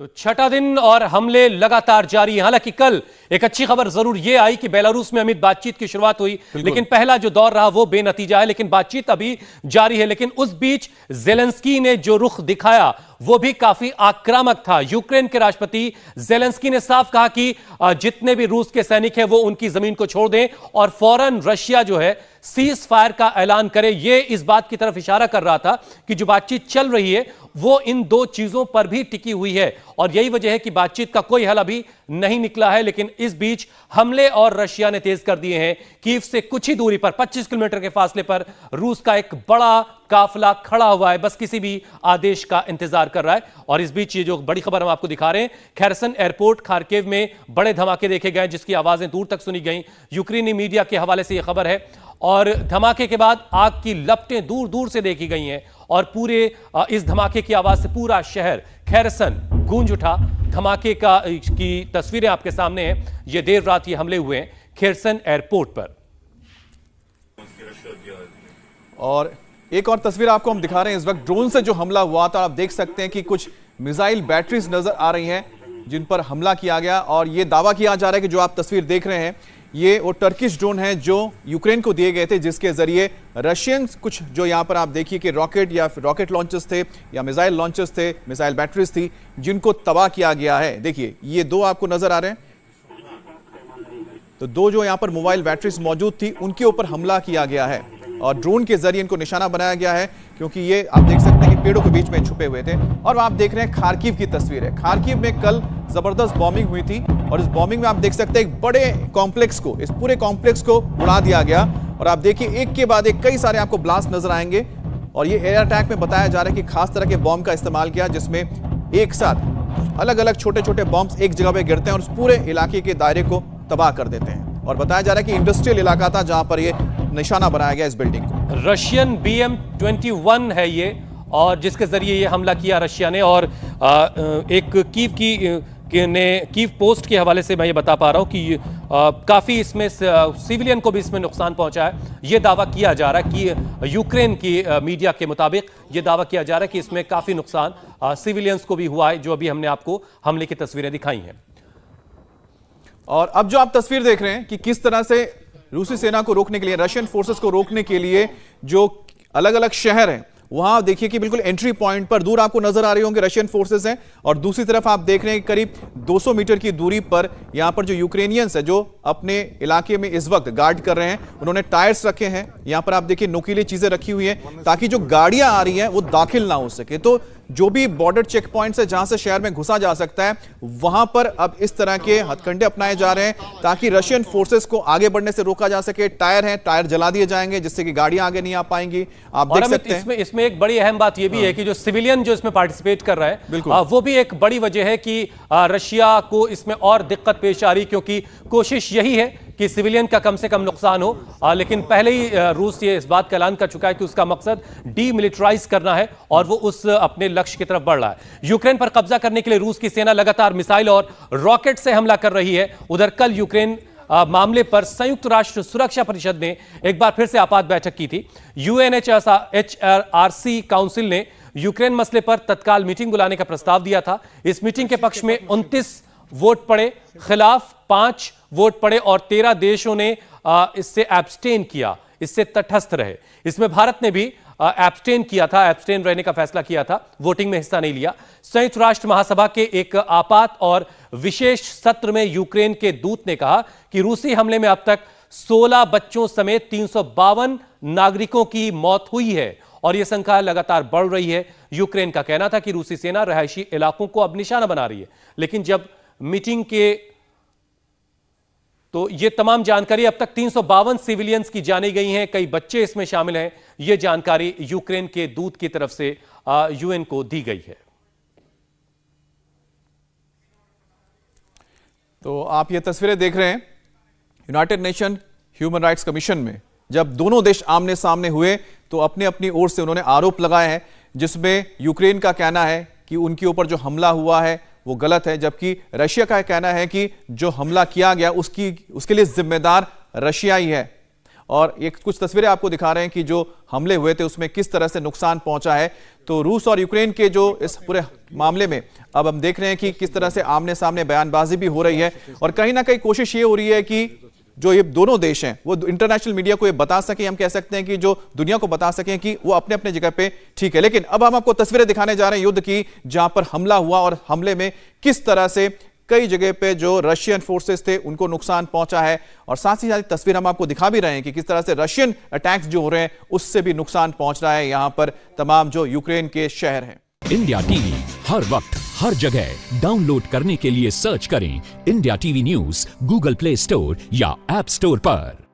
तो छठा दिन और हमले लगातार जारी हैं। हालांकि कल एक अच्छी खबर जरूर यह आई कि बेलारूस में अमित बातचीत की शुरुआत हुई, लेकिन पहला जो दौर रहा वो बेनतीजा है, लेकिन बातचीत अभी जारी है। लेकिन उस बीच जेलेंस्की ने जो रुख दिखाया वो भी काफी आक्रामक था। यूक्रेन के राष्ट्रपति जेलेंस्की ने साफ कहा कि जितने भी रूस के सैनिक हैं वो उनकी जमीन को छोड़ दें और फौरन रशिया जो है सीज फायर का ऐलान करे। ये इस बात की तरफ इशारा कर रहा था कि जो बातचीत चल रही है वो इन दो चीजों पर भी टिकी हुई है और यही वजह है कि बातचीत का कोई हल अभी नहीं निकला है। लेकिन इस बीच हमले और रशिया ने तेज कर दिए हैं। कीव से कुछ ही दूरी पर 25 किलोमीटर के फासले पर रूस का एक बड़ा काफिला खड़ा हुआ है, बस किसी भी आदेश का इंतजार कर रहा है। और इस बीच ये जो बड़ी खबर हम आपको दिखा रहे हैं, खेरसन एयरपोर्ट खार्किव में बड़े धमाके देखे गए जिसकी आवाजें दूर तक सुनी गई। यूक्रेनी मीडिया के हवाले से यह खबर है और धमाके के बाद आग की लपटें दूर दूर से देखी गई हैं और पूरे इस धमाके की आवाज से पूरा शहर खेरसन गूंज उठा। धमाके की तस्वीरें आपके सामने हैं। ये देर रात ये हमले हुए हैं खेरसन एयरपोर्ट पर। और एक और तस्वीर आपको हम दिखा रहे हैं, इस वक्त ड्रोन से जो हमला हुआ था। आप देख सकते हैं कि कुछ मिसाइल बैटरीज नजर आ रही हैं जिन पर हमला किया गया और ये दावा किया जा रहा है कि जो आप तस्वीर देख रहे हैं ये वो टर्किश ड्रोन हैं जो यूक्रेन को दिए गए थे, जिसके जरिए रशियंस कुछ जो यहाँ पर आप देखिए कि रॉकेट या रॉकेट लॉन्चर्स थे या मिसाइल लॉन्चर्स थे, मिसाइल बैटरीज थी जिनको तबाह किया गया है। देखिए ये दो आपको नजर आ रहे हैं, तो दो जो यहाँ पर मोबाइल बैटरीज मौजूद थी उनके ऊपर हमला किया गया है और ड्रोन के जरिए इनको निशाना बनाया गया है क्योंकि ये आप देख सकते हैं कि पेड़ों के बीच में छुपे हुए थे। और आप देख रहे हैं खार्किव की तस्वीर है। खार्किव में कल जबरदस्त बॉम्बिंग हुई थी और इस बॉम्बिंग में आप देख सकते हैं एक बड़े कॉम्प्लेक्स को, इस पूरे कॉम्प्लेक्स को उड़ा दिया गया और आप देखिए एक के बाद एक कई सारे आपको ब्लास्ट नजर आएंगे। और ये एयर अटैक में बताया जा रहा है कि खास तरह के बॉम्ब का इस्तेमाल किया जिसमें एक साथ अलग अलग छोटे छोटे बॉम्ब्स एक जगह पे गिरते हैं और उस पूरे इलाके के दायरे को तबाह कर देते हैं। और बताया जा रहा है कि इंडस्ट्रियल इलाका था जहां पर ये निशाना बनाया गया इस बिल्डिंग को। रशियन BM-21 है ये और जिसके जरिए ये हमला किया रशिया ने। और एक कीव पोस्ट के हवाले से मैं ये बता पा रहा हूं कि काफी इसमें सिविलियन को भी इसमें नुकसान पहुंचा है। ये दावा किया जा रहा है कि यूक्रेन की मीडिया के मुताबिक ये दावा किया जा रहा है कि इसमें काफी नुकसान सिविलियंस को भी हुआ है, जो अभी हमने आपको हमले की तस्वीरें दिखाई हैं। और अब जो आप तस्वीर देख रहे हैं कि किस तरह से रूसी सेना को रोकने के लिए, रशियन फोर्सेस को रोकने के लिए जो अलग अलग शहर हैं वहां देखिए कि बिल्कुल एंट्री पॉइंट पर दूर आपको नजर आ रही होंगे रशियन फोर्सेस हैं और दूसरी तरफ आप देख रहे हैं करीब 200 मीटर की दूरी पर यहां पर जो यूक्रेनियंस है जो अपने इलाके में इस वक्त गार्ड कर रहे हैं, उन्होंने टायर्स रखे हैं। यहां पर आप देखिए नुकीली चीजें रखी हुई हैं ताकि जो गाड़ियां आ रही हैं वो दाखिल ना हो सके। तो जो भी बॉर्डर चेक पॉइंट्स है जहां से शहर में घुसा जा सकता है वहां पर अब इस तरह के हथकंडे अपनाए जा रहे हैं ताकि रशियन फोर्सेस को आगे बढ़ने से रोका जा सके। टायर हैं, टायर जला दिए जाएंगे जिससे कि गाड़ियां आगे नहीं आ पाएंगी। आप देख सकते हैं इसमें एक बड़ी अहम बात यह भी है कि जो सिविलियन जो इसमें पार्टिसिपेट कर रहा है वो भी एक बड़ी वजह है कि रशिया को इसमें और दिक्कत पेश आ रही, क्योंकि कोशिश यही है कि सिविलियन का कम से कम नुकसान हो। लेकिन पहले ही रूस ये इस बात का ऐलान कर चुका है कि उसका मकसद डीमिलिटराइज करना है और वो उस अपने लक्ष्य की तरफ बढ़ रहा है। यूक्रेन पर कब्जा करने के लिए रूस की सेना लगातार मिसाइल और रॉकेट से हमला कर रही है। उधर कल यूक्रेन मामले पर संयुक्त राष्ट्र सुरक्षा परिषद ने एक बार फिर से आपात बैठक की थी। UNHRC काउंसिल ने यूक्रेन मसले पर तत्काल मीटिंग बुलाने का प्रस्ताव दिया था। इस मीटिंग के पक्ष में 29 वोट पड़े, खिलाफ 5 वोट पड़े और 13 देशों ने इससे एब्सटेन किया, इससे तटस्थ रहे। इसमें भारत ने भी एब्सटेन किया था, एब्सटेन रहने का फैसला किया था, वोटिंग में हिस्सा नहीं लिया। संयुक्त राष्ट्र महासभा के एक आपात और विशेष सत्र में यूक्रेन के दूत ने कहा कि रूसी हमले में अब तक 16 बच्चों समेत 352 नागरिकों की मौत हुई है और यह संख्या लगातार बढ़ रही है। यूक्रेन का कहना था कि रूसी सेना रहायशी इलाकों को अब निशाना बना रही है, लेकिन जब मीटिंग के तो ये तमाम जानकारी अब तक 352 सिविलियंस की जानी गई हैं, कई बच्चे इसमें शामिल हैं। ये जानकारी यूक्रेन के दूत की तरफ से यूएन को दी गई है। तो आप ये तस्वीरें देख रहे हैं United nation human rights commission में जब दोनों देश आमने सामने हुए तो अपने अपनी ओर से उन्होंने आरोप लगाए हैं, जिसमें यूक्रेन का कहना है कि उनके ऊपर जो हमला हुआ है वो गलत है, जबकि रशिया का कहना है कि जो हमला किया गया उसके लिए जिम्मेदार रशिया ही है। और एक कुछ तस्वीरें आपको दिखा रहे हैं कि जो हमले हुए थे उसमें किस तरह से नुकसान पहुंचा है। तो रूस और यूक्रेन के जो इस पूरे मामले में अब हम देख रहे हैं कि किस तरह से आमने सामने बयानबाजी भी हो रही है और कहीं ना कहीं कोशिश ये हो रही है कि जो ये दोनों देश हैं वो इंटरनेशनल मीडिया को ये बता सकें, हम कह सकते हैं कि जो दुनिया को बता सकें कि वो अपने अपने जगह पे ठीक है। लेकिन अब हम आपको तस्वीरें दिखाने जा रहे हैं युद्ध की, जहां पर हमला हुआ और हमले में किस तरह से कई जगह पे जो रशियन फोर्सेस थे उनको नुकसान पहुंचा है और साथ ही साथ तस्वीर हम आपको दिखा भी रहे हैं कि किस तरह से रशियन अटैक्स जो हो रहे हैं उससे भी नुकसान पहुंच रहा है यहां पर तमाम जो यूक्रेन के शहर हैं। इंडिया टीवी हर वक्त हर जगह डाउनलोड करने के लिए सर्च करें India TV news Google play store या ऐप स्टोर पर।